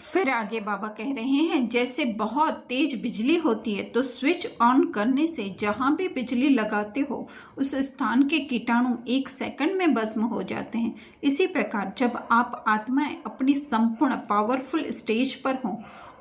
फिर आगे बाबा कह रहे हैं, जैसे बहुत तेज बिजली होती है तो स्विच ऑन करने से जहाँ भी बिजली लगाते हो उस स्थान के कीटाणु 1 सेकंड में भस्म हो जाते हैं। इसी प्रकार जब आप आत्माएं अपनी संपूर्ण पावरफुल स्टेज पर हों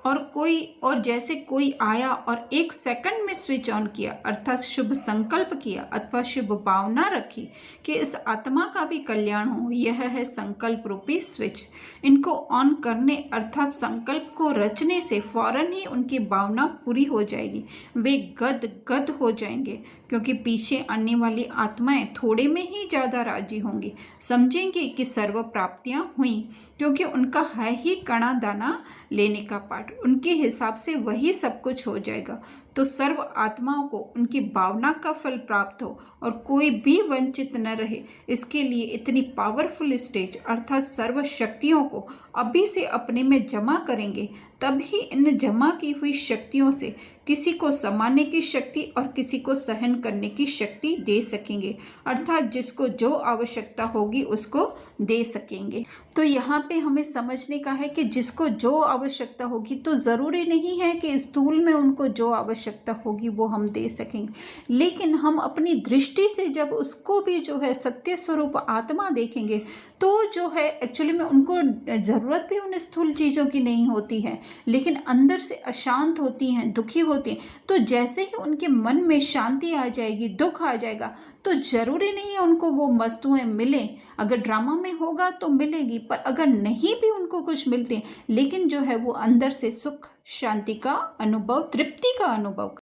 और जैसे कोई आया और 1 सेकंड में स्विच ऑन किया अर्थात शुभ संकल्प किया अथवा शुभ भावना रखी कि इस आत्मा का भी कल्याण हो, यह है संकल्प रूपी स्विच। इनको ऑन करने अर्थात संकल्प को रचने से फौरन ही उनकी भावना पूरी हो जाएगी। वे गद गद हो जाएंगे क्योंकि पीछे आने वाली आत्माएं थोड़े में ही ज़्यादा राजी होंगी, समझेंगे कि सर्व प्राप्तियां हुई क्योंकि उनका है ही कणा दाना लेने का पाठ। उनके हिसाब से वही सब कुछ हो जाएगा तो सर्व आत्माओं को उनकी भावना का फल प्राप्त हो और कोई भी वंचित न रहे। इसके लिए इतनी पावरफुल स्टेज अर्थात सर्व शक्तियों को अभी से अपने में जमा करेंगे, तभी इन जमा की हुई शक्तियों से किसी को समाने की शक्ति और किसी को सहन करने की शक्ति दे सकेंगे, अर्थात जिसको जो आवश्यकता होगी उसको दे सकेंगे। तो यहाँ पे हमें समझने का है कि जिसको जो आवश्यकता होगी, तो ज़रूरी नहीं है कि स्थूल में उनको जो आवश्यकता होगी वो हम दे सकेंगे, लेकिन हम अपनी दृष्टि से जब उसको भी जो है सत्य स्वरूप आत्मा देखेंगे तो जो है एक्चुअली में उनको ज़रूरत भी उन स्थूल चीज़ों की नहीं होती है, लेकिन अंदर से अशांत होती हैं, दुखी होती हैं। तो जैसे ही उनके मन में शांति आ जाएगी, दुख आ जाएगा, तो ज़रूरी नहीं है उनको वो वस्तुएं मिलें। अगर ड्रामा में होगा तो मिलेगी, पर अगर नहीं भी उनको कुछ मिलते लेकिन जो है वो अंदर से सुख शांति का अनुभव, तृप्ति का अनुभव